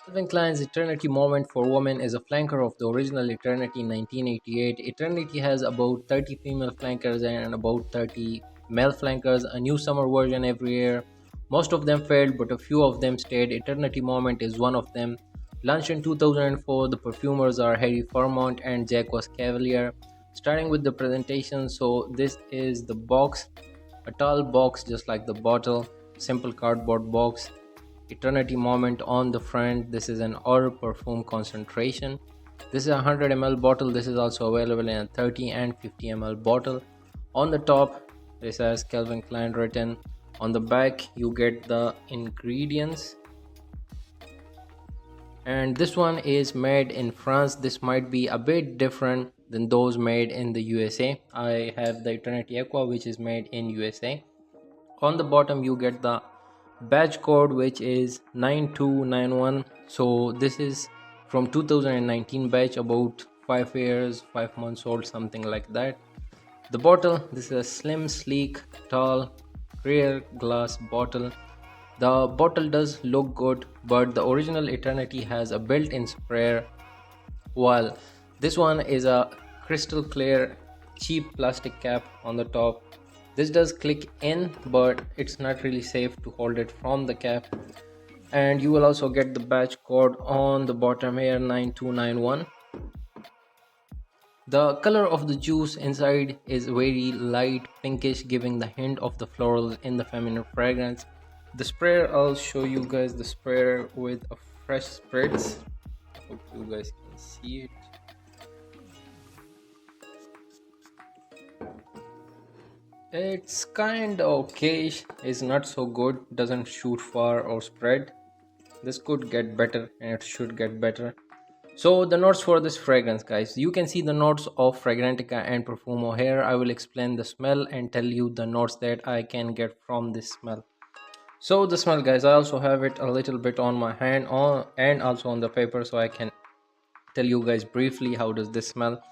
Calvin Klein's Eternity Moment for Women is a flanker of the original Eternity 1988. Eternity has about 30 female flankers and about 30 male flankers, a new summer version every year. Most of them failed, but a few of them stayed. Eternity Moment is one of them. Launched in 2004, the perfumers are Harry Fairmont and Jacques Cavalier. Starting with the presentation, so this is the box, a tall box just like the bottle, simple cardboard box. Eternity Moment on the front. This is an oil perfume concentration. This is a 100 ml bottle. This is also available in a 30 and 50 ml bottle. On the top, this has Calvin Klein written. On the back, you get the ingredients. And this one is made in France. This might be a bit different than those made in the USA. I have the Eternity Aqua, which is made in USA. On the bottom, you get the batch code, which is 9291. So this is from 2019 batch, about 5 years 5 months old, something like that. The bottle, this is a slim, sleek, tall, clear glass bottle. The bottle does look good, but the original Eternity has a built-in sprayer, while this one is a crystal clear cheap plastic cap on the top. This does click in, but it's not really safe to hold it from the cap. And you will also get the batch code on the bottom here, 9291. The color of the juice inside is very light pinkish, giving the hint of the florals in the feminine fragrance. The sprayer, I'll show you guys the sprayer with a fresh spritz. Hope you guys can see it. It's kind of okay, it's not so good, doesn't shoot far or spread. This could get better and it should get better. So the notes for this fragrance, guys, you can see the notes of Fragrantica and Profumo here. I will explain the smell and tell you the notes that I can get from this smell. So the smell, guys, I also have it a little bit on my hand and also on the paper, so I can tell you guys briefly how does this smell.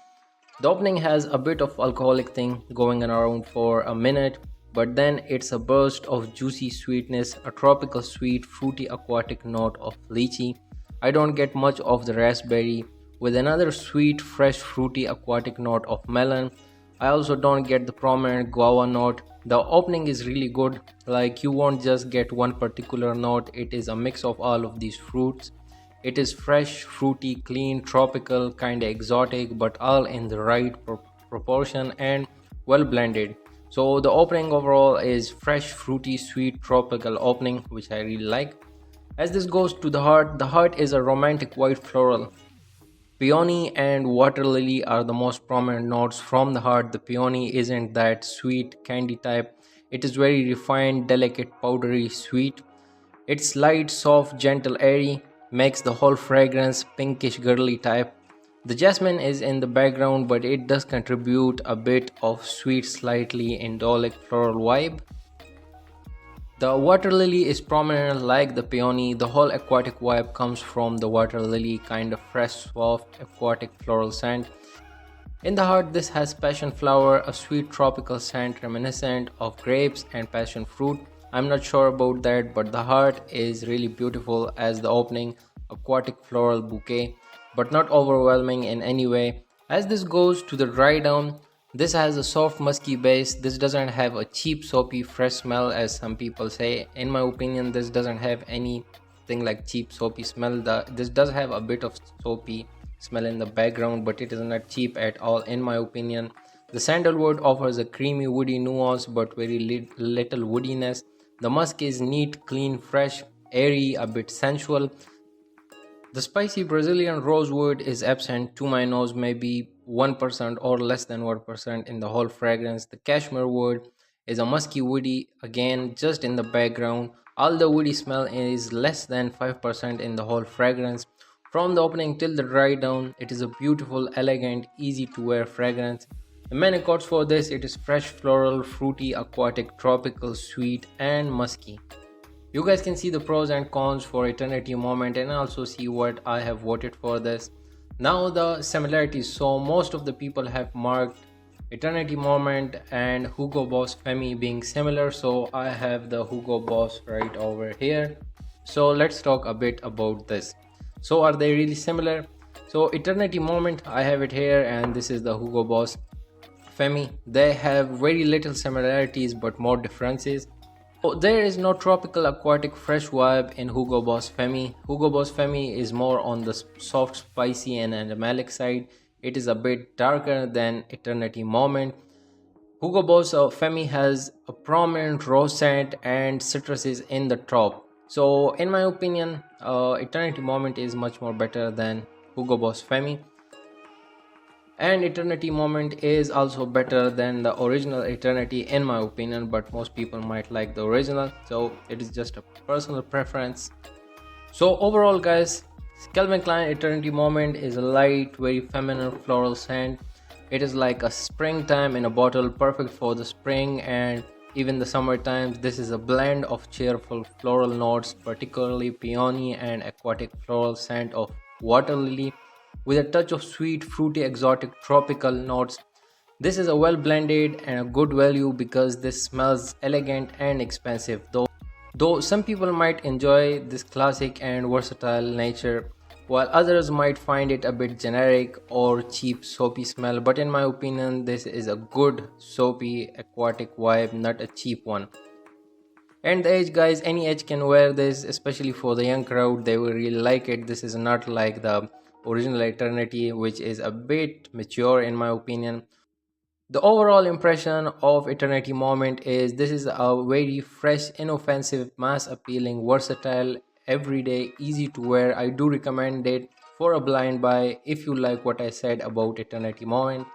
The opening has a bit of alcoholic thing going on around for a minute, but then it's a burst of juicy sweetness, a tropical sweet fruity aquatic note of lychee. I don't get much of the raspberry, with another sweet fresh fruity aquatic note of melon. I also don't get the prominent guava note. The opening is really good, like you won't just get one particular note, it is a mix of all of these fruits. It is fresh, fruity, clean, tropical, kinda exotic, but all in the right proportion and well blended. So the opening overall is fresh, fruity, sweet, tropical opening, which I really like. As this goes to the heart is a romantic white floral. Peony and water lily are the most prominent notes from the heart. The peony isn't that sweet candy type. It is very refined, delicate, powdery, sweet. It's light, soft, gentle, airy, makes the whole fragrance pinkish girly type. The jasmine is in the background, but it does contribute a bit of sweet, slightly indolic floral vibe. The water lily is prominent like the peony. The whole aquatic vibe comes from the water lily, kind of fresh, soft, aquatic floral scent. In the heart, this has passion flower, a sweet tropical scent reminiscent of grapes and passion fruit. I'm not sure about that, but the heart is really beautiful as the opening aquatic floral bouquet, but not overwhelming in any way. As this goes to the dry down, this has a soft musky base. This doesn't have a cheap soapy fresh smell as some people say. In my opinion, this doesn't have anything like cheap soapy smell. This does have a bit of soapy smell in the background, but it is not cheap at all in my opinion. The sandalwood offers a creamy woody nuance but very little woodiness. The musk is neat, clean, fresh, airy, a bit sensual. The spicy Brazilian rosewood is absent to my nose, maybe 1% or less than 1% in the whole fragrance. The cashmere wood is a musky woody, again just in the background. All the woody smell is less than 5% in the whole fragrance. From the opening till the dry down, it is a beautiful, elegant, easy to wear fragrance. The main notes for this, it is fresh, floral, fruity, aquatic, tropical, sweet and musky. You guys can see the pros and cons for Eternity Moment and also see what I have voted for this. Now the similarities, so most of the people have marked Eternity Moment and Hugo Boss Femi being similar, so I have the Hugo Boss right over here. So let's talk a bit about this. So are they really similar? So Eternity Moment, I have it here, and this is the Hugo Boss Femi. They have very little similarities but more differences. So there is no tropical aquatic fresh vibe in Hugo Boss Femi. Hugo Boss Femi is more on the soft, spicy and animalic side. It is a bit darker than Eternity Moment. Hugo Boss Femi has a prominent rose scent and citruses in the top. So in my opinion, Eternity Moment is much more better than Hugo Boss Femi, and Eternity Moment is also better than the original Eternity in my opinion, but most people might like the original, so it is just a personal preference. So overall guys, Calvin Klein Eternity Moment is a light, very feminine floral scent. It is like a springtime in a bottle, perfect for the spring and even the summer times. This is a blend of cheerful floral notes, particularly peony and aquatic floral scent of water lily, with a touch of sweet, fruity, exotic, tropical notes. This is a well blended and a good value because this smells elegant and expensive. Though some people might enjoy this classic and versatile nature, while others might find it a bit generic or cheap soapy smell. But in my opinion, this is a good soapy aquatic vibe, not a cheap one. And the age, guys, any age can wear this, especially for the young crowd. They will really like it. This is not like the original Eternity, which is a bit mature in my opinion. The overall impression of Eternity Moment is this is a very fresh, inoffensive, mass appealing, versatile, everyday, easy to wear. I do recommend it for a blind buy if you like what I said about Eternity Moment.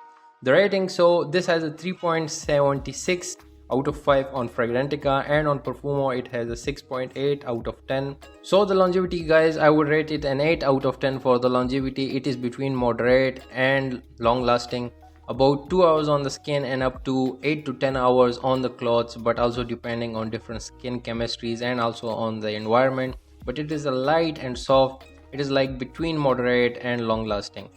The rating, so this has a 3.76 out of 5 on Fragrantica, and on Perfumo it has a 6.8 out of 10. So the longevity, guys, I would rate it an 8 out of 10 for the longevity. It is between moderate and long lasting, about 2 hours on the skin and up to 8 to 10 hours on the clothes, but also depending on different skin chemistries and also on the environment. But it is a light and soft. It is like between moderate and long lasting.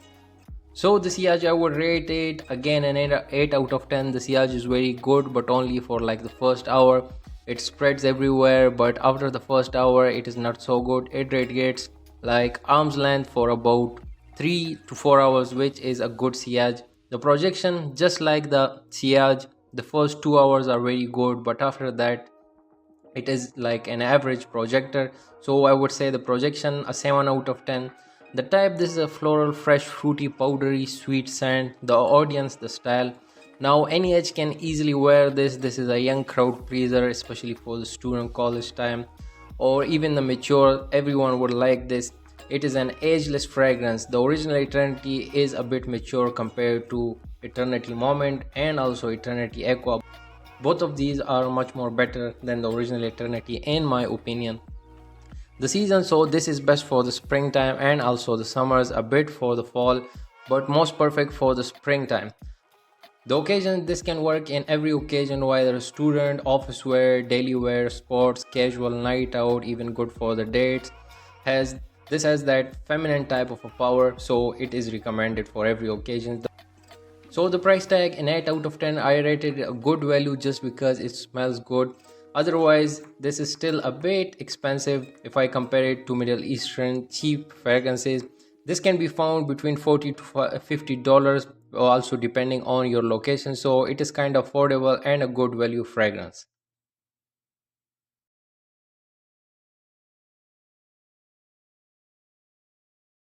So the sillage, I would rate it again an 8 out of 10. The sillage is very good, but only for like the first hour. It spreads everywhere, but after the first hour it is not so good. It radiates like arm's length for about 3 to 4 hours, which is a good sillage. The projection, just like the sillage, the first 2 hours are very good, but after that it is like an average projector. So I would say the projection a 7 out of 10. The type, this is a floral, fresh, fruity, powdery, sweet scent. The audience, the style, now any age can easily wear this. This is a young crowd pleaser, especially for the student college time, or even the mature. Everyone would like this. It is an ageless fragrance. The original Eternity is a bit mature compared to Eternity Moment and also Eternity Aqua. Both of these are much more better than the original Eternity in my opinion. The season, so this is best for the springtime and also the summers, a bit for the fall, but most perfect for the springtime. The occasion, this can work in every occasion, whether a student, office wear, daily wear, sports, casual, night out, even good for the dates. This has that feminine type of a power, so it is recommended for every occasion. So the price tag, an 8 out of 10. I rated a good value just because it smells good. Otherwise, this is still a bit expensive if I compare it to Middle Eastern cheap fragrances. This can be found between $40 to $50, also depending on your location. So it is kind of affordable and a good value fragrance.